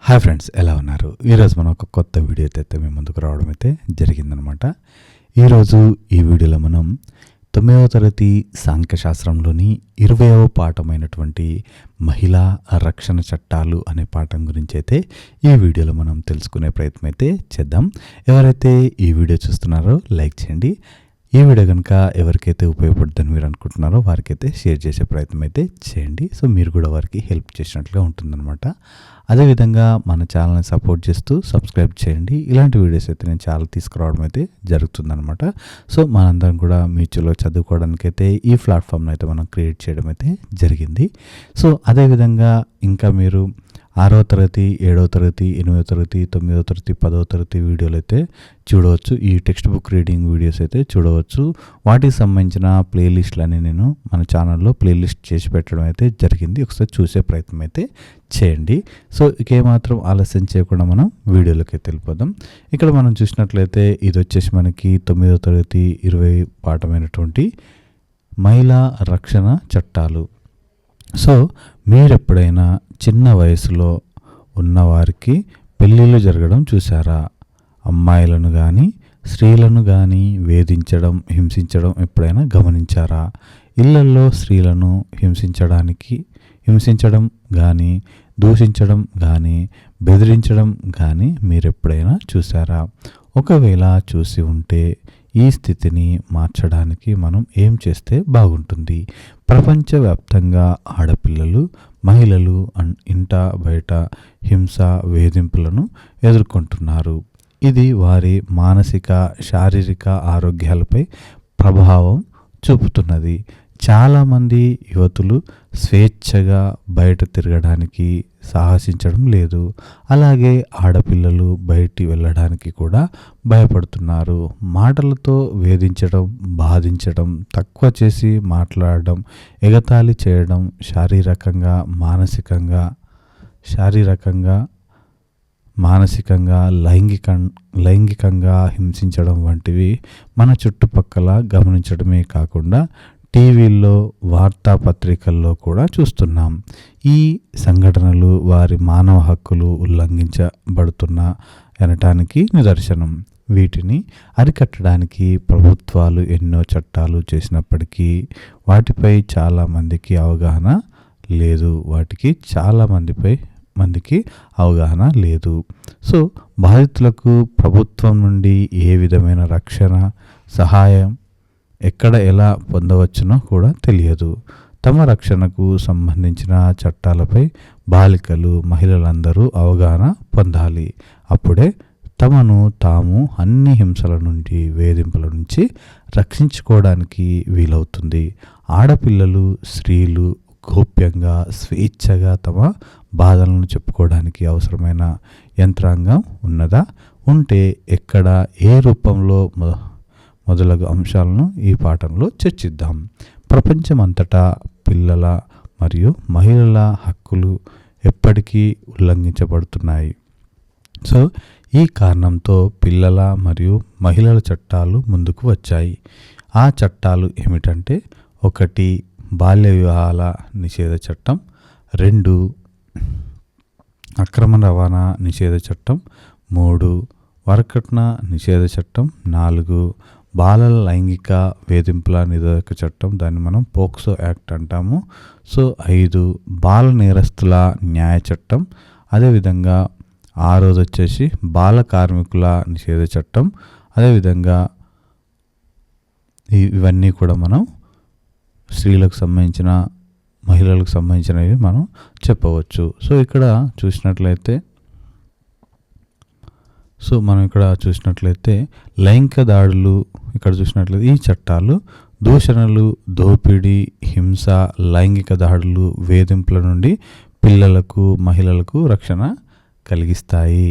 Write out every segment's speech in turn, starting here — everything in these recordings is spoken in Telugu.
హాయ్ ఫ్రెండ్స్, ఎలా ఉన్నారు? ఈరోజు మనం ఒక కొత్త వీడియో అయితే మేము ముందుకు రావడం అయితే జరిగిందనమాట. ఈరోజు ఈ వీడియోలో మనం 9వ తరగతి సాంఖ్యశాస్త్రంలోని 20వ పాఠమైనటువంటి మహిళా రక్షణ చట్టాలు అనే పాఠం గురించి అయితే ఈ వీడియోలో మనం తెలుసుకునే ప్రయత్నం అయితే చేద్దాం. ఎవరైతే ఈ వీడియో చూస్తున్నారో లైక్ చేయండి. ఈ వీడియో కనుక ఎవరికైతే ఉపయోగపడుతుందని మీరు అనుకుంటున్నారో వారికైతే షేర్ చేసే ప్రయత్నం అయితే చేయండి. సో మీరు కూడా వారికి హెల్ప్ చేసినట్లుగా ఉంటుందన్నమాట. అదేవిధంగా మన ఛానల్ని సపోర్ట్ చేస్తూ సబ్స్క్రైబ్ చేయండి. ఇలాంటి వీడియోస్ అయితే నేను చాలా తీసుకురావడం అయితే జరుగుతుందన్నమాట. సో మనందరం కూడా మ్యూచువల్గా చదువుకోవడానికైతే ఈ ప్లాట్ఫామ్ని అయితే మనం క్రియేట్ చేయడం అయితే జరిగింది. సో అదేవిధంగా ఇంకా మీరు 6వ తరగతి, 7వ తరగతి, 8వ తరగతి, 9వ తరగతి, 10వ తరగతి వీడియోలు అయితే చూడవచ్చు. ఈ టెక్స్ట్ బుక్ రీడింగ్ వీడియోస్ అయితే చూడవచ్చు. వాటికి సంబంధించిన ప్లేలిస్టులని నేను మన ఛానల్లో ప్లేలిస్ట్ చేసి పెట్టడం అయితే జరిగింది. ఒకసారి చూసే ప్రయత్నం అయితే చేయండి. సో ఏమాత్రం ఆలస్యం చేయకుండా మనం వీడియోలోకి అయితే వెళ్ళిపోదాం. ఇక్కడ మనం చూసినట్లయితే ఇది వచ్చేసి మనకి 9వ తరగతి 20 పాఠమైనటువంటి మహిళా రక్షణ చట్టాలు. సో మీరు ఎప్పుడైనా చిన్న వయసులో ఉన్నవారికి పెళ్ళిళ్ళు జరగడం చూసారా? అమ్మాయిలను కానీ స్త్రీలను కానీ వేధించడం, హింసించడం ఎప్పుడైనా గమనించారా? ఇళ్లల్లో స్త్రీలను హింసించడం కానీ, దూషించడం కానీ, బెదిరించడం కానీ మీరు ఎప్పుడైనా చూసారా? ఒకవేళ చూసి ఉంటే ఈ స్థితిని మార్చడానికి మనం ఏం చేస్తే బాగుంటుంది? ప్రపంచవ్యాప్తంగా ఆడపిల్లలు, మహిళలు ఇంట బయట హింస, వేధింపులను ఎదుర్కొంటున్నారు. ఇది వారి మానసిక, శారీరక ఆరోగ్యాలపై ప్రభావం చూపుతున్నది. చాలామంది యువతులు స్వేచ్ఛగా బయట తిరగడానికి సాహసించడం లేదు. అలాగే ఆడపిల్లలు బయటి వెళ్ళడానికి కూడా భయపడుతున్నారు. మాటలతో వేధించడం, బాధించడం, తక్కువ చేసి మాట్లాడడం, ఎగతాళి చేయడం, మానసికంగా లైంగికంగా హింసించడం వంటివి మన చుట్టుపక్కల గమనించడమే కాకుండా టీవీల్లో, వార్తాపత్రికల్లో కూడా చూస్తున్నాం. ఈ సంఘటనలు వారి మానవ హక్కులు ఉల్లంఘించబడుతున్న అనటానికి నిదర్శనం. వీటిని అరికట్టడానికి ప్రభుత్వాలు ఎన్నో చట్టాలు చేసినప్పటికీ వాటిపై చాలామందికి అవగాహన లేదు. సో బాధితులకు ప్రభుత్వం నుండి ఏ విధమైన రక్షణ, సహాయం ఎలా పొందవచ్చునో కూడా తెలియదు. తమ రక్షణకు సంబంధించిన చట్టాలపై బాలికలు, మహిళలందరూ అవగాహన పొందాలి. అప్పుడే తమను తాము అన్ని హింసల నుండి, వేధింపుల నుంచి రక్షించుకోవడానికి వీలవుతుంది. ఆడపిల్లలు, స్త్రీలు గోప్యంగా, స్వేచ్ఛగా తమ బాధలను చెప్పుకోవడానికి అవసరమైన యంత్రాంగం ఉన్నదా? ఉంటే ఎక్కడ, ఏ రూపంలో మొదలగు అంశాలను ఈ పాఠంలో చర్చిద్దాం. ప్రపంచమంతటా పిల్లల మరియు మహిళల హక్కులు ఎప్పటికీ ఉల్లంఘించబడుతున్నాయి. సో ఈ కారణంతో పిల్లల మరియు మహిళల చట్టాలు ముందుకు వచ్చాయి. ఆ చట్టాలు ఏమిటంటే 1 బాల్య వివాహాల నిషేధ చట్టం, 2 అక్రమ రవాణా నిషేధ చట్టం, 3 వరకట్న నిషేధ చట్టం, 4 బాలల లైంగిక వేధింపుల నిరోధక చట్టం, దాన్ని మనం పోక్సో యాక్ట్ అంటాము. సో 5 బాల నేరస్తుల న్యాయ చట్టం. అదేవిధంగా 6వది వచ్చేసి బాల కార్మికుల నిషేధ చట్టం. అదేవిధంగా ఇవన్నీ కూడా మనం స్త్రీలకు సంబంధించిన, మహిళలకు సంబంధించినవి మనం చెప్పవచ్చు. సో మనం ఇక్కడ చూసినట్లయితే లైంగిక దాడులు, ఇక్కడ చూసినట్లయితే ఈ చట్టాలు దూషణలు, దోపిడీ, హింస, లైంగిక దాడులు, వేధింపుల నుండి పిల్లలకు, మహిళలకు రక్షణ కలిగిస్తాయి.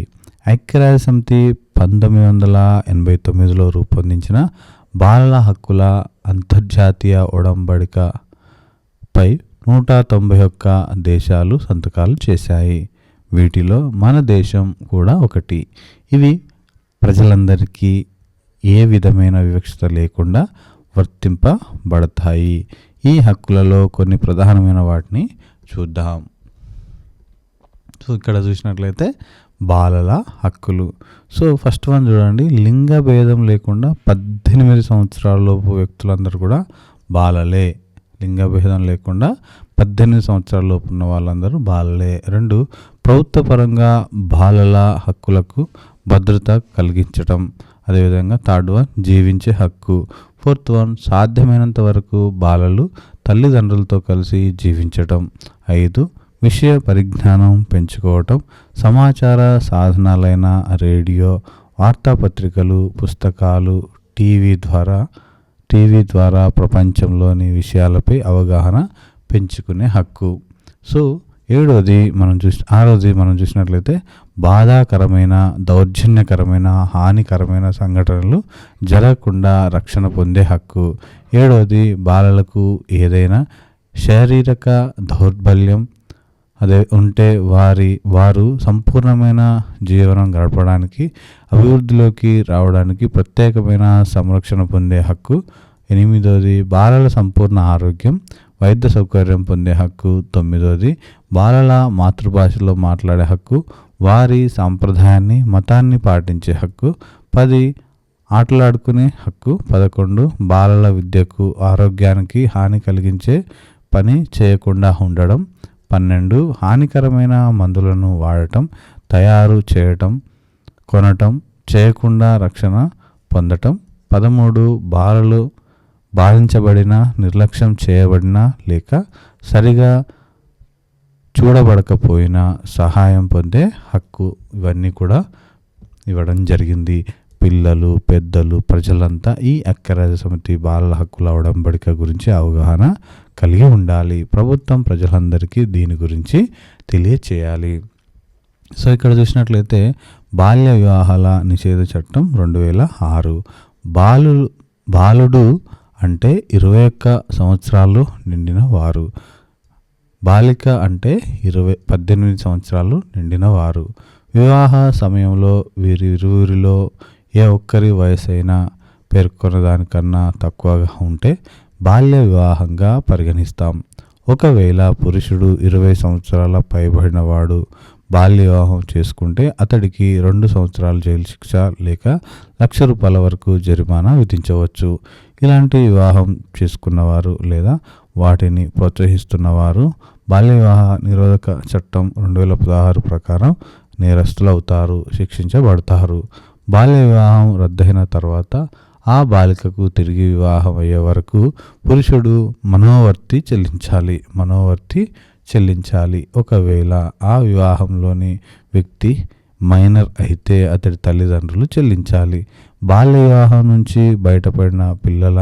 ఐక్యరాజ్యసమితి 1989లో రూపొందించిన బాలల హక్కుల అంతర్జాతీయ ఒడంబడికపై 191 దేశాలు సంతకాలు చేశాయి. వీటిలో మన దేశం కూడా ఒకటి. ఇవి ప్రజలందరికీ ఏ విధమైన వివక్షత లేకుండా వర్తింపబడతాయి. ఈ హక్కులలో కొన్ని ప్రధానమైన వాటిని చూద్దాం. సో ఇక్కడ చూసినట్లయితే బాలల హక్కులు. సో ఫస్ట్ వన్ చూడండి, లింగ భేదం లేకుండా 18 సంవత్సరాలలోపు వ్యక్తులందరూ కూడా బాలలే. లింగ భేదం లేకుండా 18 సంవత్సరాలలోపు ఉన్న వాళ్ళందరూ బాలలే. 2, ప్రభుత్వ పరంగా బాలల హక్కులకు భద్రత కలిగించటం. అదేవిధంగా 3rd వన్, జీవించే హక్కు. 4th వన్, సాధ్యమైనంత వరకు బాలలు తల్లిదండ్రులతో కలిసి జీవించటం. 5, విషయ పరిజ్ఞానం పెంచుకోవటం. సమాచార సాధనాలైన రేడియో, వార్తాపత్రికలు, పుస్తకాలు, టీవీ ద్వారా ప్రపంచంలోని విషయాలపై అవగాహన పెంచుకునే హక్కు. సో 6వది మనం చూసినట్లయితే బాధాకరమైన, దౌర్జన్యకరమైన, హానికరమైన సంఘటనలు జరగకుండా రక్షణ పొందే హక్కు. 7వది బాలలకు ఏదైనా శారీరక దౌర్బల్యం ఉంటే వారు సంపూర్ణమైన జీవనం గడపడానికి, అభివృద్ధిలోకి రావడానికి ప్రత్యేకమైన సంరక్షణ పొందే హక్కు. 8వది బాలల సంపూర్ణ ఆరోగ్యం, వైద్య సౌకర్యం పొందే హక్కు. 9వది బాలల మాతృభాషలో మాట్లాడే హక్కు, వారి సాంప్రదాయాన్ని, మతాన్ని పాటించే హక్కు. 10 ఆటలాడుకునే హక్కు. 11 బాలల విద్యకు, ఆరోగ్యానికి హాని కలిగించే పని చేయకుండా ఉండడం. 12 హానికరమైన మందులను వాడటం, తయారు చేయటం, కొనటం చేయకుండా రక్షణ పొందటం. 13 బాలలు బాధించబడిన, నిర్లక్ష్యం చేయబడిన లేక సరిగా చూడబడకపోయినా సహాయం పొందే హక్కు. ఇవన్నీ కూడా ఇవ్వడం జరిగింది. పిల్లలు, పెద్దలు, ప్రజలంతా ఈ ఐక్యరాజ్య సమితి బాలల హక్కుల ఒడంబడిక గురించి అవగాహన కలిగి ఉండాలి. ప్రభుత్వం ప్రజలందరికీ దీని గురించి తెలియచేయాలి. సో ఇక్కడ చూసినట్లయితే బాల్య వివాహాల నిషేధ చట్టం 2006. బాలుడు అంటే 21 సంవత్సరాలు నిండిన వారు. బాలిక అంటే 18 సంవత్సరాలు నిండిన వారు. వివాహ సమయంలో వీరిరువురిలో ఏ ఒక్కరి వయసు అయినా పేర్కొన్న దానికన్నా తక్కువగా ఉంటే బాల్య వివాహంగా పరిగణిస్తాం. ఒకవేళ పురుషుడు 20 సంవత్సరాల పైబడిన వాడు బాల్య వివాహం చేసుకుంటే అతడికి 2 సంవత్సరాల జైలు శిక్ష లేక ₹1,00,000 వరకు జరిమానా విధించవచ్చు. ఇలాంటి వివాహం చేసుకున్నవారు లేదా వాటిని ప్రోత్సహిస్తున్నవారు బాల్య వివాహ నిరోధక చట్టం 2016 ప్రకారం నేరస్తులు అవుతారు, శిక్షించబడతారు. బాల్య వివాహం రద్దయిన తర్వాత ఆ బాలికకు తిరిగి వివాహం అయ్యే వరకు పురుషుడు మనోవర్తి చెల్లించాలి. ఒకవేళ ఆ వివాహంలోని వ్యక్తి మైనర్ అయితే అతడి తల్లిదండ్రులు చెల్లించాలి. బాల్య వివాహం నుంచి బయటపడిన పిల్లల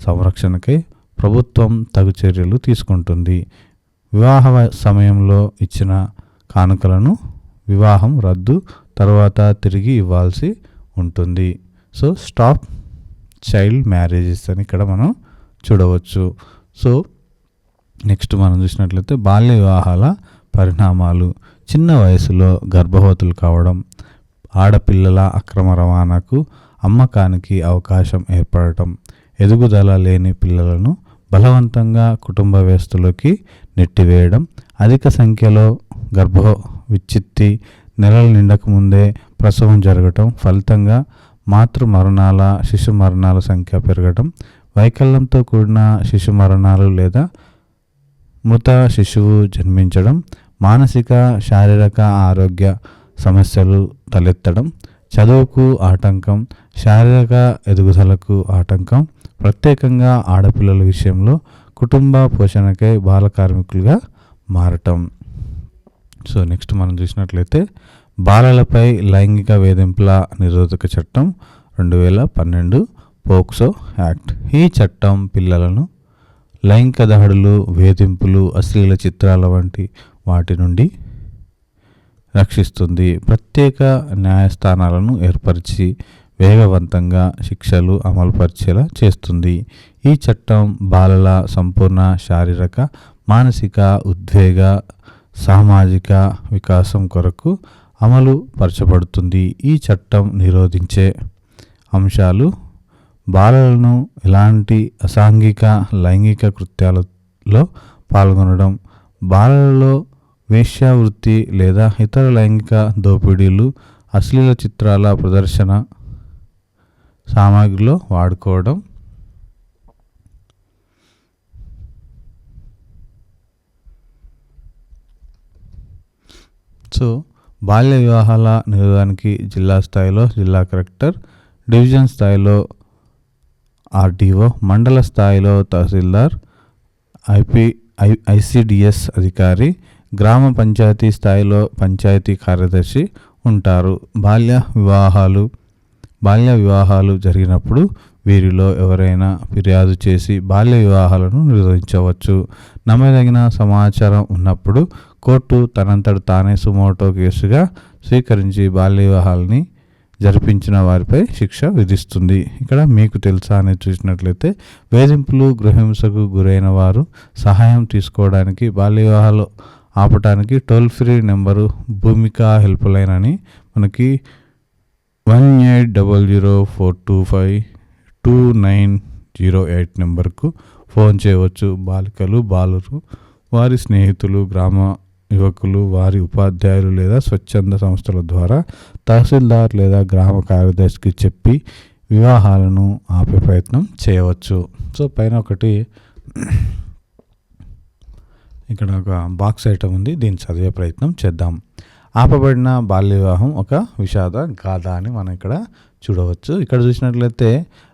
సంరక్షణకై ప్రభుత్వం తగు చర్యలు తీసుకుంటుంది. వివాహ సమయంలో ఇచ్చిన కానుకలను వివాహం రద్దు తర్వాత తిరిగి ఇవ్వాల్సి ఉంటుంది. సో స్టాప్ చైల్డ్ మ్యారేజెస్ అని ఇక్కడ మనం చూడవచ్చు. సో నెక్స్ట్ మనం చూసినట్లయితే బాల్య వివాహాల పరిణామాలు. చిన్న వయసులో గర్భవతులు కావడం, ఆడపిల్లల అక్రమ రవాణాకు, అమ్మకానికి అవకాశం ఏర్పడటం, ఎదుగుదల లేని పిల్లలను బలవంతంగా కుటుంబ వ్యవస్థలోకి నెట్టివేయడం, అధిక సంఖ్యలో గర్భ విచ్ఛిత్తి, నెలలు నిండకముందే ప్రసవం జరగటం, ఫలితంగా మాతృ మరణాల, శిశు మరణాల సంఖ్య పెరగటం, వైకల్యంతో కూడిన శిశు మరణాలు లేదా మృత శిశువు జన్మించడం, మానసిక శారీరక ఆరోగ్య సమస్యలు తలెత్తడం, చదువుకు ఆటంకం, శారీరక ఎదుగుదలకు ఆటంకం, ప్రత్యేకంగా ఆడపిల్లల విషయంలో కుటుంబ పోషణకై బాల కార్మికులుగా మారటం. సో నెక్స్ట్ మనం చూసినట్లయితే బాలలపై లైంగిక వేధింపుల నిరోధక చట్టం 2012 పోక్సో యాక్ట్. ఈ చట్టం పిల్లలను లైంగిక దాడులు, వేధింపులు, అశ్లీల చిత్రాల వంటి వాటి నుండి రక్షిస్తుంది. ప్రత్యేక న్యాయస్థానాలను ఏర్పరిచి వేగవంతంగా శిక్షలు అమలుపరిచేలా చేస్తుంది. ఈ చట్టం బాలల సంపూర్ణ శారీరక, మానసిక, ఉద్వేగ, సామాజిక వికాసం కొరకు అమలు పరచబడుతుంది. ఈ చట్టం నిరోధించే అంశాలు బాలలను ఎలాంటి అసాంఘిక లైంగిక కృత్యాలలో పాల్గొనడం, బాలలలో వేశ్యావృత్తి లేదా ఇతర లైంగిక దోపిడీలు, అశ్లీల చిత్రాల ప్రదర్శన సామాగ్రిలో వాడుకోవడం, సో బాల్య వివాహాల నిరోధానికి జిల్లా స్థాయిలో జిల్లా కలెక్టర్, డివిజన్ స్థాయిలో ఆర్డీఓ, మండల స్థాయిలో తహసీల్దార్, ఐసిడిఎస్ అధికారి, గ్రామ పంచాయతీ స్థాయిలో పంచాయతీ కార్యదర్శి ఉంటారు. బాల్య వివాహాలు జరిగినప్పుడు వీరిలో ఎవరైనా ఫిర్యాదు చేసి బాల్య వివాహాలను నిరోధించవచ్చు. నమ్మదగిన సమాచారం ఉన్నప్పుడు కోర్టు తనంతట తానే సుమోటో కేసుగా స్వీకరించి బాల్య వివాహాలని జరిపించిన వారిపై శిక్ష విధిస్తుంది. ఇక్కడ మీకు తెలుసా అనేది చూసినట్లయితే, వేధింపులు, గృహహింసకు గురైన వారు సహాయం తీసుకోవడానికి, బాల్య వివాహాలు ఆపటానికి టోల్ ఫ్రీ నెంబరు భూమిక హెల్ప్ లైన్ అని మనకి 180042522908 నెంబర్కు ఫోన్ చేయవచ్చు. బాలికలు, బాలురు, వారి స్నేహితులు, గ్రామ యువకులు, వారి ఉపాధ్యాయులు లేదా స్వచ్ఛంద సంస్థల ద్వారా తహసీల్దార్ లేదా గ్రామ కార్యదర్శికి చెప్పి వివాహాలను ఆపే ప్రయత్నం చేయవచ్చు. సో పైన ఒకటి ఇక్కడ ఒక బాక్స్ ఐటమ్ ఉంది, దీన్ని చదివే ప్రయత్నం చేద్దాం. ఆపబడిన బాల్య వివాహం ఒక విషాద గాథ అని మనం ఇక్కడ చూడవచ్చు. ఇక్కడ చూసినట్లయితే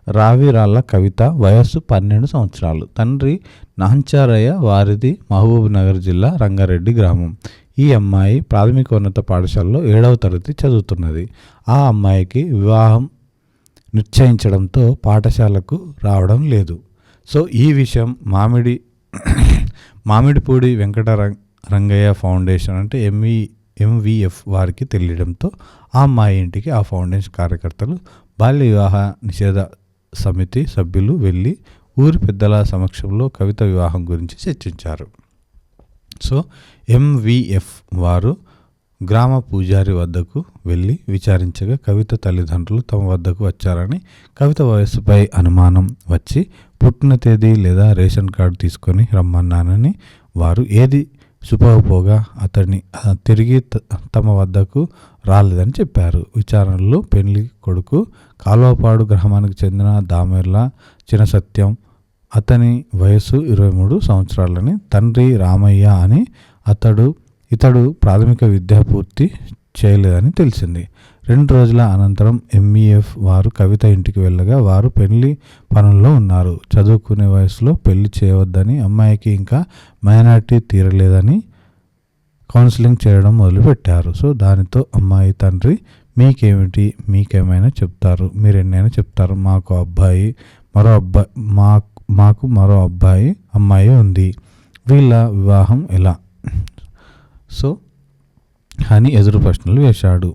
రావిరాళ్ళ కవిత, వయస్సు 12 సంవత్సరాలు, తండ్రి నాంచారయ్య, వారిది మహబూబ్ నగర్ జిల్లా రంగారెడ్డి గ్రామం. ఈ అమ్మాయి ప్రాథమికోన్నత పాఠశాలలో 7వ తరగతి చదువుతున్నది. ఆ అమ్మాయికి వివాహం నిశ్చయించడంతో పాఠశాలకు రావడం లేదు. సో ఈ విషయం మామిడిపూడి వెంకట రంగయ్య ఫౌండేషన్ అంటే ఎంవిఎఫ్ వారికి తెలియడంతో ఆ అమ్మాయి ఇంటికి ఆ ఫౌండేషన్ కార్యకర్తలు, బాల్య వివాహ నిషేధ సమితి సభ్యులు వెళ్ళి ఊరి పెద్దల సమక్షంలో కవిత వివాహం గురించి చర్చించారు. సో ఎంవిఎఫ్ వారు గ్రామ పూజారి వద్దకు వెళ్ళి విచారించగా కవిత తల్లిదండ్రులు తమ వద్దకు వచ్చారని, కవిత వయస్సుపై అనుమానం వచ్చి పుట్టిన తేదీ లేదా రేషన్ కార్డు తీసుకొని రమ్మన్నానని, వారు ఏది చూపకపోగా అతన్ని తిరిగి తమ వద్దకు రాలేదని చెప్పారు. విచారణలో పెళ్లి కొడుకు కాలువపాడు గ్రామానికి చెందిన దామెర్ల చినసత్యం, అతని వయసు 23 సంవత్సరాలని, తండ్రి రామయ్య అని, ఇతడు ప్రాథమిక విద్య పూర్తి చేయలేదని తెలిసింది. 2 రోజుల అనంతరం ఎంఈఎఫ్ వారు కవిత ఇంటికి వెళ్ళగా వారు పెళ్లి పనుల్లో ఉన్నారు. చదువుకునే వయసులో పెళ్లి చేయవద్దని, అమ్మాయికి ఇంకా మైనారిటీ తీరలేదని కౌన్సిలింగ్ చేయడం మొదలుపెట్టారు. సో దానితో అమ్మాయి తండ్రి, మీకేమైనా చెప్తారు, మీరెన్నైనా చెప్తారు, మాకు మరో అమ్మాయి ఉంది, వీళ్ళ వివాహం ఎలా సో అని ఎదురు ప్రశ్నలు వేశాడు.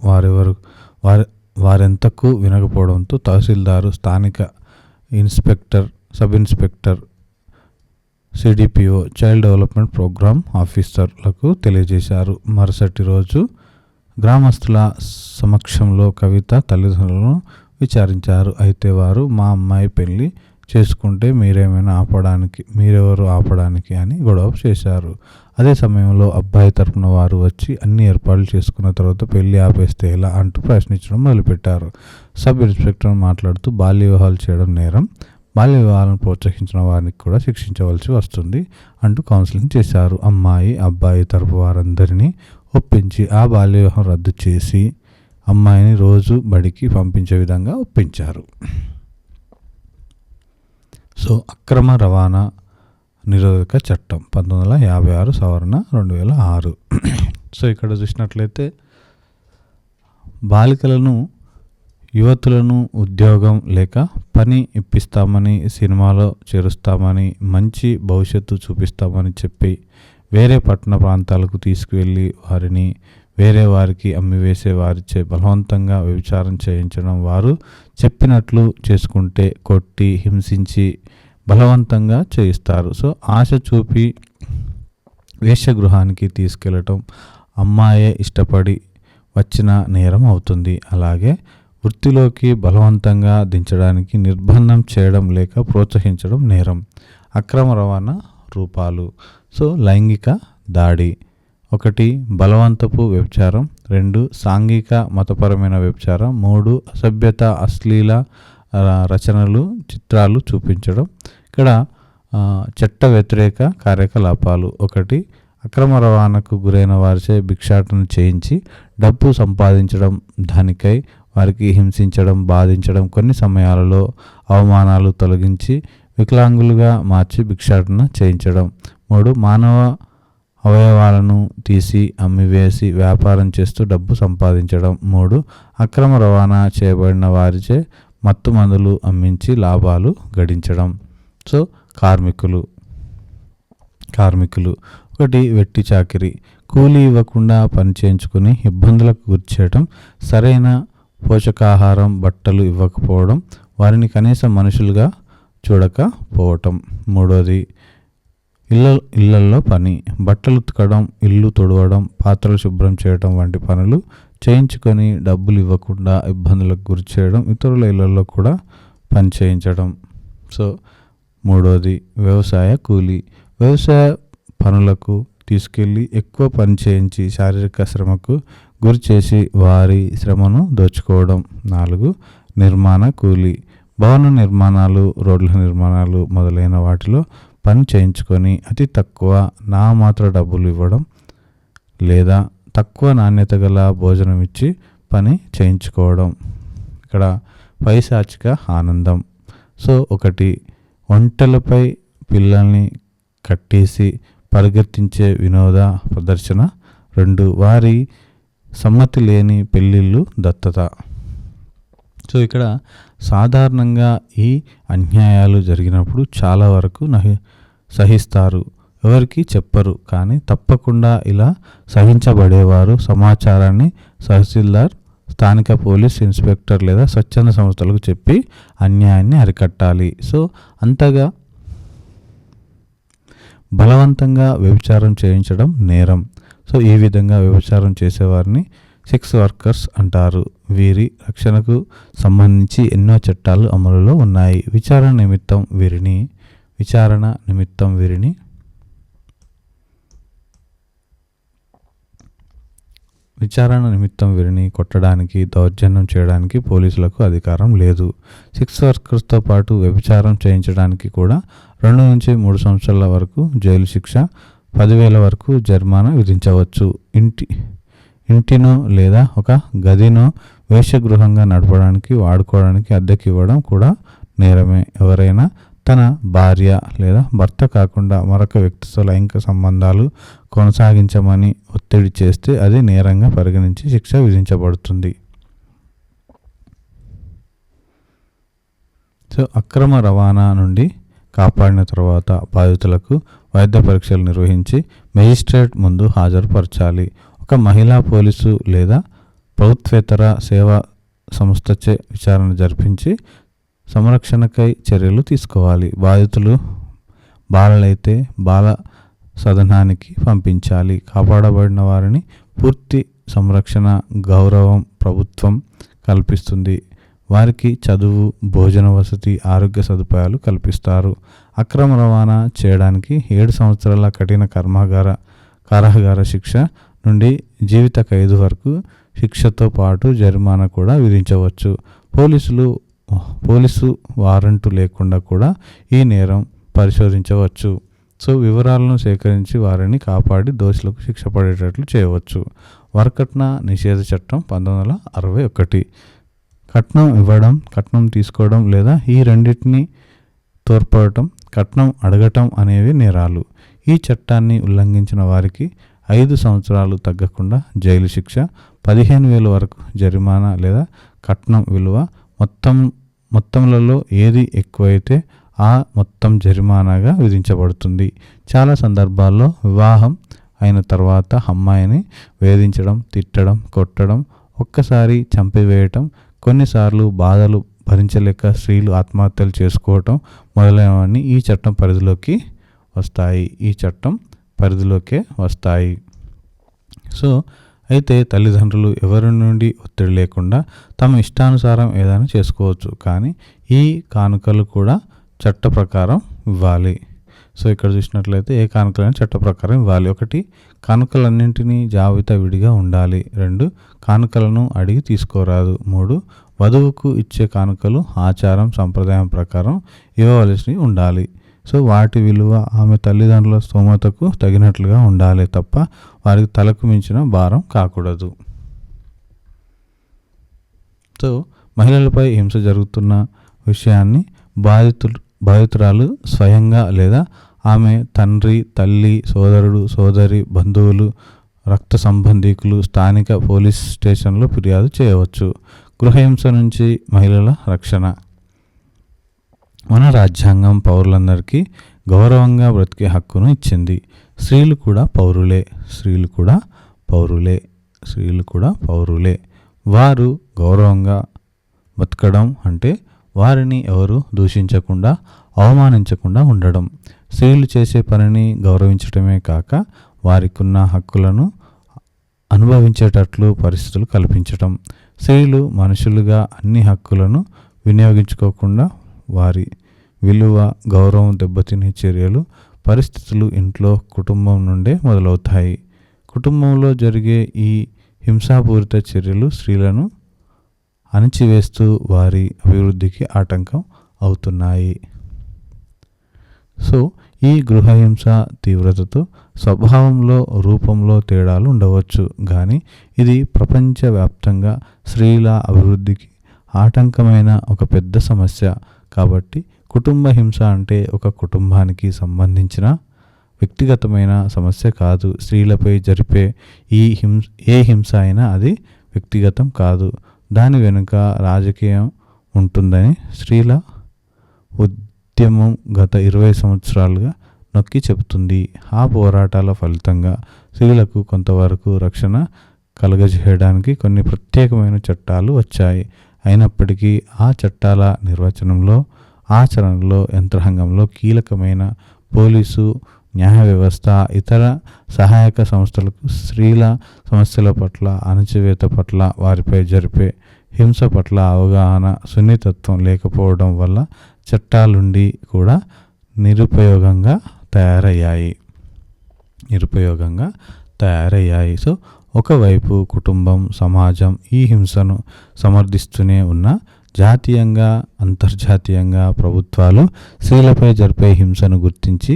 వారెంతకు వినకపోవడంతో తహసీల్దారు, స్థానిక sub inspector, CDPO, child development program ఆఫీసర్లకు తెలియజేశారు. మరుసటి రోజు గ్రామస్తుల సమక్షంలో కవిత తల్లిదండ్రులను విచారించారు. అయితే వారు, మా అమ్మాయి పెళ్లి చేసుకుంటే మీరెవరు ఆపడానికి అని గొడవ చేశారు. అదే సమయంలో అబ్బాయి తరపున వారు వచ్చి అన్ని ఏర్పాట్లు చేసుకున్న తర్వాత పెళ్లి ఆపేస్తే ఎలా అంటూ ప్రశ్నించడం మొదలుపెట్టారు. సబ్ ఇన్స్పెక్టర్ మాట్లాడుతూ, బాల్య వివాహాలు చేయడం నేరం, బాల్య వివాహాలను ప్రోత్సహించిన వారిని కూడా శిక్షించవలసి వస్తుంది అంటూ కౌన్సిలింగ్ చేశారు. అమ్మాయి, అబ్బాయి తరపు వారందరినీ ఒప్పించి ఆ బాల్య వివాహం రద్దు చేసి అమ్మాయిని రోజు బడికి పంపించే విధంగా ఒప్పించారు. సో అక్రమ రవాణా నిరోధక చట్టం 1956 సవరణ 2006. సో ఇక్కడ చూసినట్లయితే బాలికలను, యువతులను ఉద్యోగం లేక పని ఇప్పిస్తామని, సినిమాలో చేరుస్తామని, మంచి భవిష్యత్తు చూపిస్తామని చెప్పి వేరే పట్టణ ప్రాంతాలకు తీసుకువెళ్ళి వారిని వేరే వారికి అమ్మివేసే వారిచే బలవంతంగా వ్యభిచారం చేయించడం, వారు చెప్పినట్లు చేసుకుంటే కొట్టి, హింసించి బలవంతంగా చేయిస్తారు. సో ఆశ చూపి వేశ్యగృహానికి తీసుకెళ్ళటం అమ్మాయే ఇష్టపడి వచ్చిన నేరం అవుతుంది. అలాగే వృత్తిలోకి బలవంతంగా దించడానికి నిర్బంధం చేయడం లేక ప్రోత్సహించడం నేరం. అక్రమ రవాణా రూపాలు, సో లైంగిక దాడి, 1 బలవంతపు వ్యభిచారం, 2 సాంఘిక మతపరమైన వ్యభిచారం, 3 అసభ్యత అశ్లీల రచనలు చిత్రాలు చూపించడం. ఇక్కడ చట్ట వ్యతిరేక కార్యకలాపాలు 1 అక్రమ రవాణాకు గురైన వారిచే భిక్షాటన చేయించి డబ్బు సంపాదించడం, దానికై వారికి హింసించడం, బాధించడం, కొన్ని సమయాలలో అవమానాలు తొలగించి వికలాంగులుగా మార్చి భిక్షాటన చేయించడం. 3 మానవ అవయవాలను తీసి అమ్మివేసి వ్యాపారం చేస్తూ డబ్బు సంపాదించడం. 3 అక్రమ రవాణా చేయబడిన వారిచే మత్తు మందులు అమ్మించి లాభాలు గడించడం. సో కార్మికులు 1 వెట్టి చాకిరి, కూలీ ఇవ్వకుండా పని చేయించుకుని ఇబ్బందులకు గురిచేయటం, సరైన పోషకాహారం బట్టలు ఇవ్వకపోవడం, వారిని కనీసం మనుషులుగా చూడకపోవటం. 3 ఇళ్లల్లో పని, బట్టలు ఉతకడం, ఇల్లు తుడవడం, పాత్రలు శుభ్రం చేయడం వంటి పనులు చేయించుకొని డబ్బులు ఇవ్వకుండా ఇబ్బందులకు గురి చేయడం, ఇతరుల ఇళ్లలో కూడా పని చేయించడం. సో 3 వ్యవసాయ కూలీ, వ్యవసాయ పనులకు తీసుకెళ్ళి ఎక్కువ పని చేయించి శారీరక శ్రమకు గురి చేసి వారి శ్రమను దోచుకోవడం. 4 నిర్మాణ కూలీ, భవన నిర్మాణాలు, రోడ్ల నిర్మాణాలు మొదలైన వాటిలో పని చేయించుకొని అతి తక్కువ నామాత్ర డబ్బులు ఇవ్వడం లేదా తక్కువ నాణ్యత గల భోజనం ఇచ్చి పని చేయించుకోవడం. ఇక్కడ పైశాచిక ఆనందం. సో 1 ఒంటెలపై పిల్లల్ని కట్టేసి పరిగెత్తించే వినోద ప్రదర్శన. 2 వారి సమ్మతి లేని పెళ్ళిళ్ళు దత్తత. సో ఇక్కడ సాధారణంగా ఈ అన్యాయాలు జరిగినప్పుడు చాలా వరకు సహిస్తారు, ఎవరికి చెప్పరు. కానీ తప్పకుండా ఇలా సహించబడేవారు సమాచారాన్ని తహసీల్దార్, స్థానిక పోలీస్ ఇన్స్పెక్టర్ లేదా స్వచ్ఛంద సంస్థలకు చెప్పి అన్యాయాన్ని అరికట్టాలి. సో అంతగా బలవంతంగా వ్యభిచారం చేయించడం నేరం. సో ఈ విధంగా వ్యభిచారం చేసేవారిని సెక్స్ వర్కర్స్ అంటారు. వీరి రక్షణకు సంబంధించి ఎన్నో చట్టాలు అమలులో ఉన్నాయి. విచారణ నిమిత్తం వీరిని కొట్టడానికి, దౌర్జన్యం చేయడానికి పోలీసులకు అధికారం లేదు. సెక్స్ వర్కర్స్తో పాటు వ్యభిచారం చేయించడానికి కూడా 2 నుంచి 3 సంవత్సరాల వరకు జైలు శిక్ష, 10,000 వరకు జరిమానా విధించవచ్చు. ఇంటినో లేదా ఒక గదినో వేశ్యగృహంగా నడపడానికి, వాడుకోవడానికి అద్దెకి ఇవ్వడం కూడా నేరమే. ఎవరైనా తన భార్య లేదా భర్త కాకుండా మరొక వ్యక్తితో లైంగిక సంబంధాలు కొనసాగించమని ఒత్తిడి చేస్తే అది నేరంగా పరిగణించి శిక్ష విధించబడుతుంది. సో అక్రమ రవాణా నుండి కాపాడిన తర్వాత బాధితులకు వైద్య పరీక్షలు నిర్వహించి మెజిస్ట్రేట్ ముందు హాజరుపరచాలి. ఒక మహిళా పోలీసు లేదా ప్రభుత్వేతర సేవా సంస్థచే విచారణ జరిపించి సంరక్షణకై చర్యలు తీసుకోవాలి. బాధితులు బాలలైతే బాల సదనానికి పంపించాలి. కాపాడబడిన వారిని పూర్తి సంరక్షణ, గౌరవం ప్రభుత్వం కల్పిస్తుంది. వారికి చదువు, భోజన వసతి, ఆరోగ్య సదుపాయాలు కల్పిస్తారు. అక్రమ రవాణా చేయడానికి 7 సంవత్సరాల కఠిన కారాగార శిక్ష నుండి జీవిత ఖైదు వరకు శిక్షతో పాటు జరిమానా కూడా విధించవచ్చు. పోలీసు వారెంటు లేకుండా కూడా ఈ నేరం పరిశోధించవచ్చు. సో వివరాలను సేకరించి వారిని కాపాడి దోషులకు శిక్ష పడేటట్లు చేయవచ్చు. వరకట్న నిషేధ చట్టం 1961. కట్నం ఇవ్వడం, కట్నం తీసుకోవడం లేదా ఈ రెండింటిని తోడ్పడటం, కట్నం అడగటం అనేవి నేరాలు. ఈ చట్టాన్ని ఉల్లంఘించిన వారికి 5 సంవత్సరాలు తగ్గకుండా జైలు శిక్ష, 15,000 వరకు జరిమానా లేదా కట్నం విలువ మొత్తంలలో ఏది ఎక్కువైతే ఆ మొత్తం జరిమానాగా విధించబడుతుంది. చాలా సందర్భాల్లో వివాహం అయిన తర్వాత అమ్మాయిని వేధించడం, తిట్టడం, కొట్టడం, ఒక్కసారి చంపివేయటం, కొన్నిసార్లు బాధలు భరించలేక స్త్రీలు ఆత్మహత్యలు చేసుకోవటం మొదలైనవన్నీ ఈ చట్టం పరిధిలోకే వస్తాయి. సో అయితే తల్లిదండ్రులు ఎవరి నుండి ఒత్తిడి లేకుండా తమ ఇష్టానుసారం ఏదైనా చేసుకోవచ్చు. కానీ ఈ కానుకలు కూడా చట్ట ప్రకారం ఇవ్వాలి. సో ఇక్కడ చూసినట్లయితే ఏ కానుకలైనా చట్ట ప్రకారం ఇవ్వాలి. 1 కానుకలన్నింటినీ జాబితా విడిగా ఉండాలి. 2 కానుకలను అడిగి తీసుకోరాదు. 3 వధువుకు ఇచ్చే కానుకలు ఆచారం సంప్రదాయం ప్రకారం ఇవ్వవలసి ఉండాలి. సో వాటి విలువ ఆమె తల్లిదండ్రుల స్తోమతకు తగినట్లుగా ఉండాలి తప్ప వారికి తలకు మించిన భారం కాకూడదు. సో మహిళలపై హింస జరుగుతున్న విషయాన్ని బాధితురాలు స్వయంగా లేదా ఆమె తండ్రి, తల్లి, సోదరుడు, సోదరి, బంధువులు, రక్త సంబంధీకులు స్థానిక పోలీస్ స్టేషన్లో ఫిర్యాదు చేయవచ్చు. గృహహింస నుంచి మహిళల రక్షణ. మన రాజ్యాంగం పౌరులందరికీ గౌరవంగా బ్రతికే హక్కును ఇచ్చింది. స్త్రీలు కూడా పౌరులే. వారు గౌరవంగా బతకడం అంటే వారిని ఎవరు దూషించకుండా, అవమానించకుండా ఉండడం. స్త్రీలు చేసే పనిని గౌరవించడమే కాక వారికున్న హక్కులను అనుభవించేటట్లు పరిస్థితులు కల్పించడం. స్త్రీలు మనుషులుగా అన్ని హక్కులను వినియోగించుకోకుండా వారి విలువ, గౌరవం దెబ్బతినే చర్యలు, పరిస్థితులు ఇంట్లో, కుటుంబం నుండే మొదలవుతాయి. కుటుంబంలో జరిగే ఈ హింసాపూరిత చర్యలు స్త్రీలను అణిచివేస్తూ వారి అభివృద్ధికి ఆటంకం అవుతున్నాయి. సో ఈ గృహహింస తీవ్రతతో స్వభావంలో, రూపంలో తేడాలు ఉండవచ్చు, కానీ ఇది ప్రపంచవ్యాప్తంగా స్త్రీల అభివృద్ధికి ఆటంకమైన ఒక పెద్ద సమస్య. కాబట్టి కుటుంబ హింస అంటే ఒక కుటుంబానికి సంబంధించిన వ్యక్తిగతమైన సమస్య కాదు. స్త్రీలపై జరిపే ఏ హింస అయినా అది వ్యక్తిగతం కాదు, దాని వెనుక రాజకీయం ఉంటుందని స్త్రీల ఉద్యమం గత 20 సంవత్సరాలుగా నొక్కి చెబుతుంది. ఆ పోరాటాల ఫలితంగా స్త్రీలకు కొంతవరకు రక్షణ కలుగజేయడానికి కొన్ని ప్రత్యేకమైన చట్టాలు వచ్చాయి. అయినప్పటికీ ఆ చట్టాల నిర్వచనంలో, ఆచరణలో, యంత్రాంగంలో కీలకమైన పోలీసు, న్యాయ వ్యవస్థ, ఇతర సహాయక సంస్థలకు స్త్రీల సమస్యల పట్ల, అణచివేత పట్ల, వారిపై జరిపే హింస పట్ల అవగాహన, సున్నితత్వం లేకపోవడం వల్ల చట్టాలుండి కూడా నిరుపయోగంగా తయారయ్యాయి. సో ఒకవైపు కుటుంబం, సమాజం ఈ హింసను సమర్థిస్తూనే ఉన్న జాతీయంగా, అంతర్జాతీయంగా ప్రభుత్వాలు స్త్రీలపై జరిపే హింసను గుర్తించి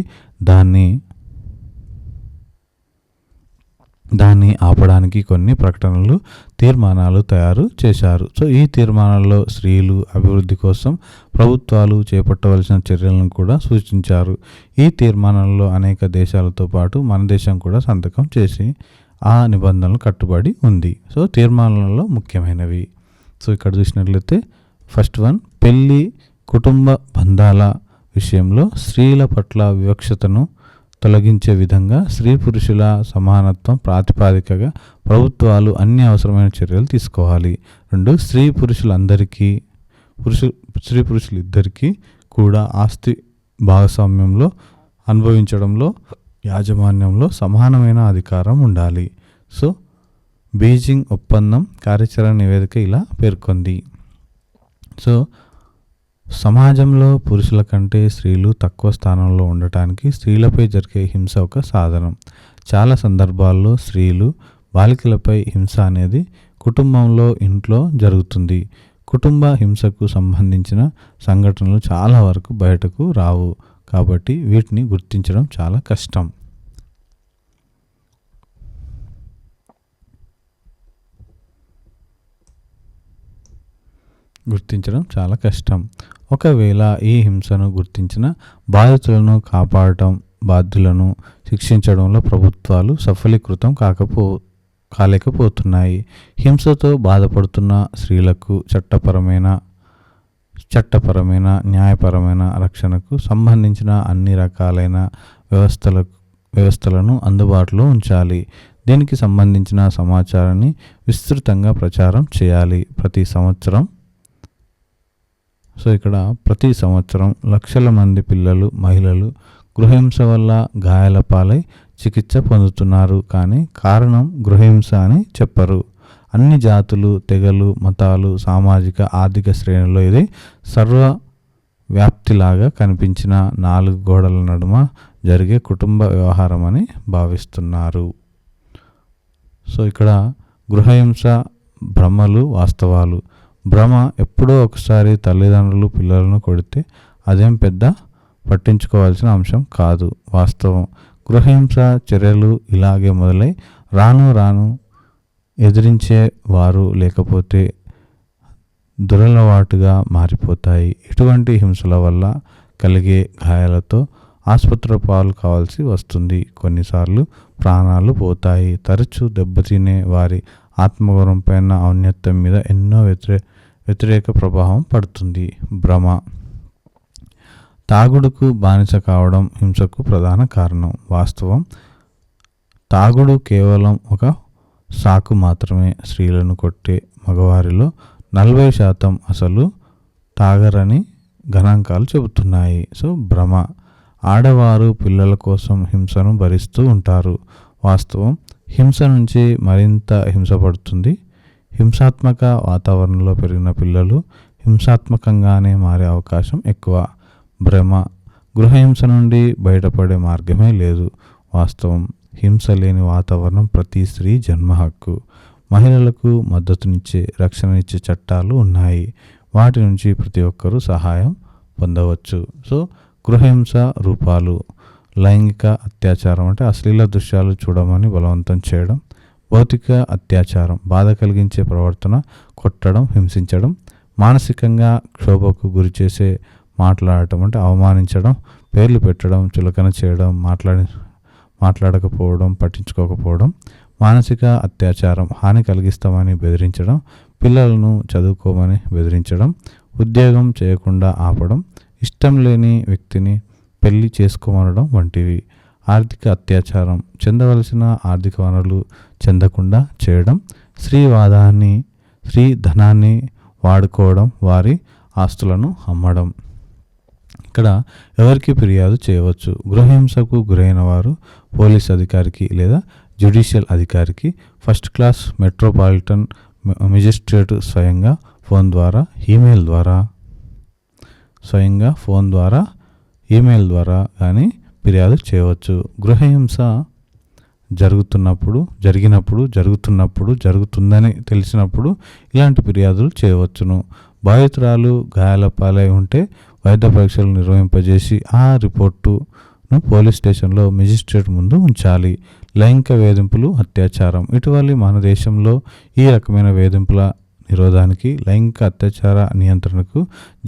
దాన్ని ఆపడానికి కొన్ని ప్రకటనలు, తీర్మానాలు తయారు చేశారు. సో ఈ తీర్మానాల్లో స్త్రీలు అభివృద్ధి కోసం ప్రభుత్వాలు చేపట్టవలసిన చర్యలను కూడా సూచించారు. ఈ తీర్మానాల్లో అనేక దేశాలతో పాటు మన దేశం కూడా సంతకం చేసి ఆ నిబంధనలు కట్టుబడి ఉంది. సో తీర్మానాలలో ముఖ్యమైనవి. సో ఇక్కడ చూసినట్లయితే ఫస్ట్ వన్, పెళ్ళి, కుటుంబ బంధాల విషయంలో స్త్రీల పట్ల వివక్షతను తొలగించే విధంగా స్త్రీ పురుషుల సమానత్వం ప్రాతిపాదికగా ప్రభుత్వాలు అన్ని అవసరమైన చర్యలు తీసుకోవాలి. 2, స్త్రీ పురుషులిద్దరికీ కూడా ఆస్తి భాగస్వామ్యంలో, అనుభవించడంలో, యాజమాన్యంలో సమానమైన అధికారం ఉండాలి. సో బీజింగ్ ఒప్పందం కార్యాచరణ నివేదిక ఇలా పేర్కొంది. సో సమాజంలో పురుషుల కంటే స్త్రీలు తక్కువ స్థానంలో ఉండటానికి స్త్రీలపై జరిగే హింస ఒక సాధనం. చాలా సందర్భాల్లో స్త్రీలు, బాలికలపై హింస అనేది కుటుంబంలో, ఇంట్లో జరుగుతుంది. కుటుంబ హింసకు సంబంధించిన సంఘటనలు చాలా వరకు బయటకు రావు, కాబట్టి వీటిని గుర్తించడం చాలా కష్టం. ఒకవేళ ఈ హింసను గుర్తించిన బాధితులను కాపాడటం, బాధ్యులను శిక్షించడంలో ప్రభుత్వాలు సఫలీకృతం కాలేకపోతున్నాయి. హింసతో బాధపడుతున్న స్త్రీలకు చట్టపరమైన, న్యాయపరమైన రక్షణకు సంబంధించిన అన్ని రకాలైన వ్యవస్థలను అందుబాటులో ఉంచాలి. దీనికి సంబంధించిన సమాచారాన్ని విస్తృతంగా ప్రచారం చేయాలి. ప్రతి సంవత్సరం లక్షల మంది పిల్లలు, మహిళలు గృహహింస వల్ల గాయాల పాలై చికిత్స పొందుతున్నారు. కానీ కారణం గృహహింస అని చెప్పరు. అన్ని జాతులు, తెగలు, మతాలు, సామాజిక, ఆర్థిక శ్రేణుల్లో ఇది సర్వవ్యాప్తిలాగా కనిపించిన 4 గోడల నడుమ జరిగే కుటుంబ వ్యవహారం అని భావిస్తున్నారు. సో ఇక్కడ గృహహింస, భ్రమలు, వాస్తవాలు. భ్రమ, ఎప్పుడో ఒకసారి తల్లిదండ్రులు పిల్లలను కొడితే అదేం పెద్ద పట్టించుకోవాల్సిన అంశం కాదు. వాస్తవం, గృహహింస చర్యలు ఇలాగే మొదలై రాను రాను ఎదిరించే వారు లేకపోతే దురలవాటుగా మారిపోతాయి. ఇటువంటి హింసల వల్ల కలిగే గాయాలతో ఆసుపత్రి పాలు కావాల్సి వస్తుంది. కొన్నిసార్లు ప్రాణాలు పోతాయి. తరచూ దెబ్బతినే వారి ఆత్మగౌరవం పైన, ఔన్నత్యం మీద ఎన్నో వ్యతిరేక ప్రభావం పడుతుంది. భ్రమ, తాగుడుకు బానిస కావడం హింసకు ప్రధాన కారణం. వాస్తవం, తాగుడు కేవలం ఒక సాకు మాత్రమే. స్త్రీలను కొట్టే మగవారిలో 40% అసలు తాగరని గణాంకాలు చెబుతున్నాయి. సో భ్రమ, ఆడవారు పిల్లల కోసం హింసను భరిస్తూ ఉంటారు. వాస్తవం, హింస నుంచి మరింత హింసపడుతుంది. హింసాత్మక వాతావరణంలో పెరిగిన పిల్లలు హింసాత్మకంగానే మారే అవకాశం ఎక్కువ. భ్రమ, గృహహింస నుండి బయటపడే మార్గమే లేదు. వాస్తవం, హింస లేని వాతావరణం ప్రతి స్త్రీ జన్మ హక్కు. మహిళలకు మద్దతునిచ్చే, రక్షణనిచ్చే చట్టాలు ఉన్నాయి. వాటి నుంచి ప్రతి ఒక్కరూ సహాయం పొందవచ్చు. సో గృహహింస రూపాలు: లైంగిక అత్యాచారం అంటే అశ్లీల దృశ్యాలు చూడమని బలవంతం చేయడం. భౌతిక అత్యాచారం, బాధ కలిగించే ప్రవర్తన, కొట్టడం, హింసించడం. మానసికంగా క్షోభకు గురి చేసే మాట్లాడటం అంటే అవమానించడం, పేర్లు పెట్టడం, చులకన చేయడం, మాట్లాడకపోవడం, పట్టించుకోకపోవడం. మానసిక అత్యాచారం, హాని కలిగిస్తామని బెదిరించడం, పిల్లలను చదువుకోమని బెదిరించడం, ఉద్యోగం చేయకుండా ఆపడం, ఇష్టం లేని వ్యక్తిని పెళ్లి చేసుకోమనడం వంటివి. ఆర్థిక అత్యాచారం, చెందవలసిన ఆర్థిక వనరులు చెందకుండా చేయడం, స్త్రీ ధనాన్ని వాడుకోవడం, వారి ఆస్తులను అమ్మడం. ఇక్కడ ఎవరికి ఫిర్యాదు చేయవచ్చు? గృహహింసకు గురైన వారు పోలీస్ అధికారికి లేదా జ్యుడిషియల్ అధికారికి, ఫస్ట్ క్లాస్ మెట్రోపాలిటన్ మెజిస్ట్రేట్ స్వయంగా ఫోన్ ద్వారా, ఈమెయిల్ ద్వారా కానీ ఫిర్యాదు చేయవచ్చు. గృహహింస జరుగుతుందని తెలిసినప్పుడు ఇలాంటి ఫిర్యాదులు చేయవచ్చును. బాధితురాలు గాయాల పాలై ఉంటే వైద్య పరీక్షలు నిర్వహింపజేసి ఆ రిపోర్టును పోలీస్ స్టేషన్లో మెజిస్ట్రేట్ ముందు ఉంచాలి. లైంగిక వేధింపులు, అత్యాచారం. ఇటీవల మన దేశంలో ఈ రకమైన వేధింపుల నిరోధానికి, లైంగిక అత్యాచార నియంత్రణకు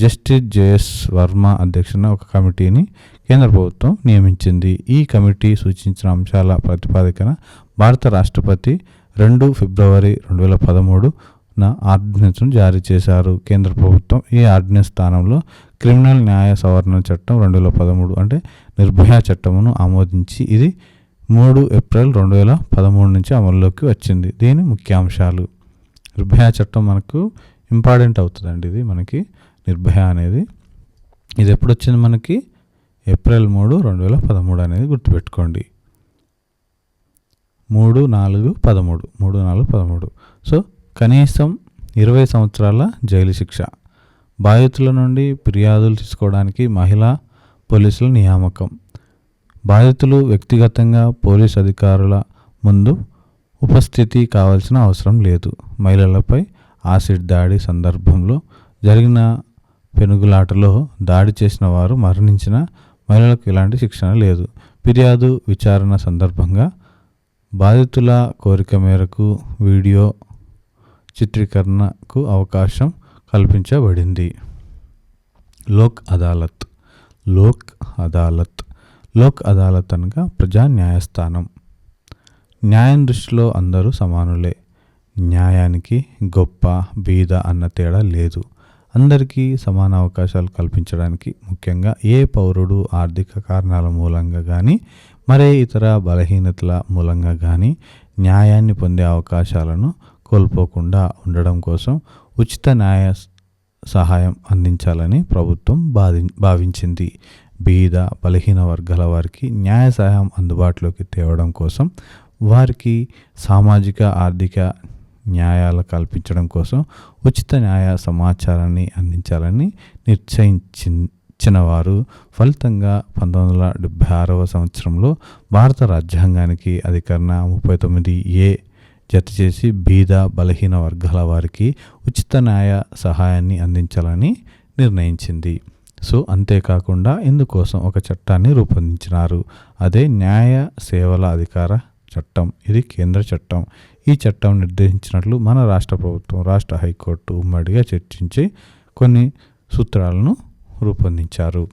జస్టిస్ జేఎస్ వర్మ అధ్యక్షతన ఒక కమిటీని కేంద్ర ప్రభుత్వం నియమించింది. ఈ కమిటీ సూచించిన అంశాల ప్రాతిపదికన భారత రాష్ట్రపతి 2 ఫిబ్రవరి 2013 ఆర్డినెన్స్ను జారీ చేశారు. కేంద్ర ప్రభుత్వం ఈ ఆర్డినెన్స్ స్థానంలో క్రిమినల్ న్యాయ సవరణ చట్టం 2013 అంటే నిర్భయ చట్టమును ఆమోదించి ఇది 3 ఏప్రిల్ 2013 నుంచి అమల్లోకి వచ్చింది. దీని ముఖ్యాంశాలు: నిర్భయ చట్టం మనకు ఇంపార్టెంట్ అవుతుందండి. ఇది మనకి నిర్భయ అనేది ఇది ఎప్పుడు వచ్చింది? మనకి ఏప్రిల్ 3, 2013 అనేది గుర్తుపెట్టుకోండి. 3-4-13. సో కనీసం 20 సంవత్సరాల జైలు శిక్ష. బాధితుల నుండి ఫిర్యాదులు తీసుకోవడానికి మహిళా పోలీసుల నియామకం. బాధితులు వ్యక్తిగతంగా పోలీస్ అధికారుల ముందు ఉపస్థితి కావాల్సిన అవసరం లేదు. మహిళలపై యాసిడ్ దాడి సందర్భంలో జరిగిన పెనుగులాటలో దాడి చేసిన వారు మరణించిన మహిళలకు ఎలాంటి శిక్షణ లేదు. ఫిర్యాదు విచారణ సందర్భంగా బాధితుల కోరిక మేరకు వీడియో చిత్రీకరణకు అవకాశం కల్పించబడింది. లోక్ అదాలత్ అనగా ప్రజా న్యాయస్థానం. న్యాయం దృష్టిలో అందరూ సమానులే. న్యాయానికి గొప్ప, బీద అన్న తేడా లేదు. అందరికీ సమాన అవకాశాలు కల్పించడానికి, ముఖ్యంగా ఏ పౌరుడు ఆర్థిక కారణాల మూలంగా కానీ మరే ఇతర బలహీనతల మూలంగా కానీ న్యాయాన్ని పొందే అవకాశాలను కోల్పోకుండా ఉండడం కోసం ఉచిత న్యాయ సహాయం అందించాలని ప్రభుత్వం భావించింది. బీద, బలహీన వర్గాల వారికి న్యాయ సహాయం అందుబాటులోకి తేవడం కోసం, వారికి సామాజిక, ఆర్థిక న్యాయాలు కల్పించడం కోసం ఉచిత న్యాయ సమాచారాన్ని అందించాలని నిశ్చయించిన వారు ఫలితంగా 1976 సంవత్సరంలో భారత రాజ్యాంగానికి అధికరణ 39A జతచేసి బీద బలహీన వర్గాల వారికి ఉచిత న్యాయ సహాయాన్ని అందించాలని నిర్ణయించింది. సో అంతేకాకుండా ఇందుకోసం ఒక చట్టాన్ని రూపొందించినారు. అదే న్యాయ సేవల అధికార చట్టం. ఇది కేంద్ర చట్టం. ఈ చట్టం నిర్దేశించినట్లు మన రాష్ట్ర ప్రభుత్వం, రాష్ట్ర హైకోర్టు ఉమ్మడిగా చర్చించి కొన్ని సూత్రాలను రూపొందించారు.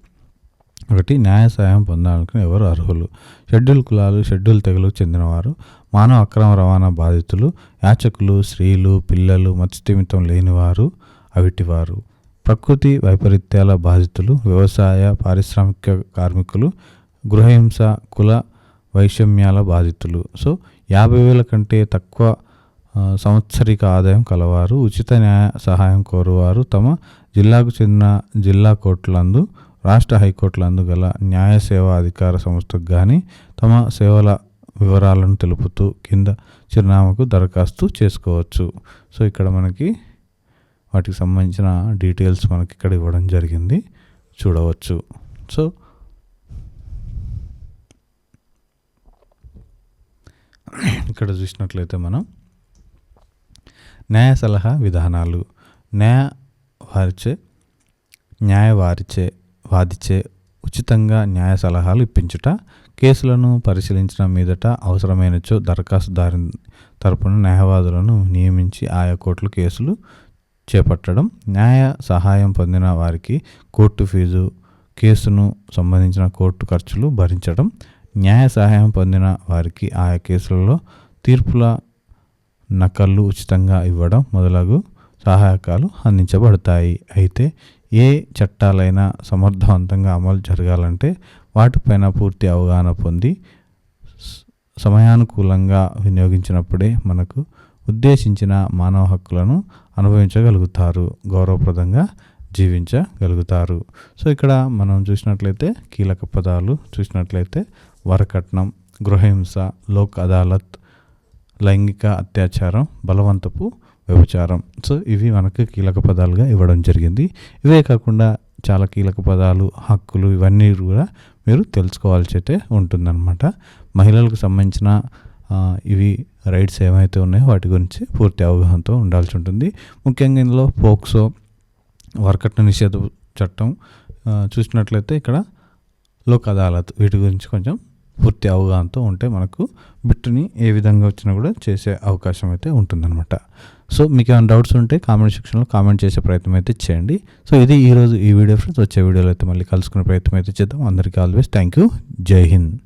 ఒకటి, న్యాయ సహాయం పొందాలకు ఎవరు అర్హులు? షెడ్యూల్ కులాలు, షెడ్యూల్ తెగలకు చెందినవారు, మానవ అక్రమ రవాణా బాధితులు, యాచకులు, స్త్రీలు, పిల్లలు, మతిస్థిమితం లేనివారు, అవిటివారు, ప్రకృతి వైపరీత్యాల బాధితులు, వ్యవసాయ పారిశ్రామిక కార్మికులు, గృహహింస, కుల వైషమ్యాల బాధితులు. సో 50,000 కంటే తక్కువ సంవత్సరిక ఆదాయం కలవారు, ఉచిత న్యాయ సహాయం కోరువారు, తమ జిల్లాకు చెందిన జిల్లా కోర్టులందు, రాష్ట్ర హైకోర్టులందు గల న్యాయ సేవా అధికార సంస్థకు కానీ తమ సేవల వివరాలను తెలుపుతూ కింద చిరునామాకు దరఖాస్తు చేసుకోవచ్చు. సో ఇక్కడ మనకి వాటికి సంబంధించిన డీటెయిల్స్ మనకి ఇక్కడ ఇవ్వడం జరిగింది, చూడవచ్చు. సో ఇక్కడ చూసినట్లయితే మనం న్యాయ సలహా విధానాలు, వాదిచే ఉచితంగా న్యాయ సలహాలు ఇప్పించుట, కేసులను పరిశీలించిన మీదట అవసరమైనచో దరఖాస్తుదారు తరపున న్యాయవాదులను నియమించి ఆయా కోర్టులు కేసులు చేపట్టడం, న్యాయ సహాయం పొందిన వారికి కోర్టు ఫీజు, కేసును సంబంధించిన కోర్టు ఖర్చులు భరించడం, న్యాయ సహాయం పొందిన వారికి ఆయా కేసులలో తీర్పుల నకళ్ళు ఉచితంగా ఇవ్వడం మొదలగు సహాయకాలు అందించబడతాయి. అయితే ఏ చట్టాలైనా సమర్థవంతంగా అమలు జరగాలంటే వాటిపైన పూర్తి అవగాహన పొంది సమయానుకూలంగా వినియోగించినప్పుడే మనకు ఉద్దేశించిన మానవ హక్కులను అనుభవించగలుగుతారు, గౌరవప్రదంగా జీవించగలుగుతారు. సో ఇక్కడ మనం చూసినట్లయితే కీలక పదాలు చూసినట్లయితే వరకట్నం, గృహహింస, లోక్ అదాలత్, లైంగిక అత్యాచారం, బలవంతపు వ్యభిచారం. సో ఇవి మనకు కీలక పదాలుగా ఇవ్వడం జరిగింది. ఇవే కాకుండా చాలా కీలక పదాలు, హక్కులు ఇవన్నీ కూడా మీరు తెలుసుకోవాల్సి అయితే ఉంటుందన్నమాట. మహిళలకు సంబంధించిన ఇవి రైట్స్ ఏమైతే ఉన్నాయో వాటి గురించి పూర్తి అవగాహనతో ఉండాల్సి ఉంటుంది. ముఖ్యంగా ఇందులో పోక్సో, వరకట్న నిషేధ చట్టం చూసినట్లయితే ఇక్కడ లోక్ అదాలత్, వీటి గురించి కొంచెం పూర్తి అవగాహనతో ఉంటే మనకు బిట్టుని ఏ విధంగా వచ్చినా కూడా చేసే అవకాశం అయితే ఉంటుందన్నమాట. సో మీకు ఏమైనా డౌట్స్ ఉంటే కామెంట్ సెక్షన్లో కామెంట్ చేసే ప్రయత్నం అయితే చేయండి. సో ఇది ఈరోజు ఈ వీడియో ఫ్రెండ్స్. వచ్చే వీడియోలో అయితే మళ్ళీ కలుసుకునే ప్రయత్నం అయితే చేద్దాం. అందరికీ ఆల్వేస్ థ్యాంక్ యూ. జై హింద్.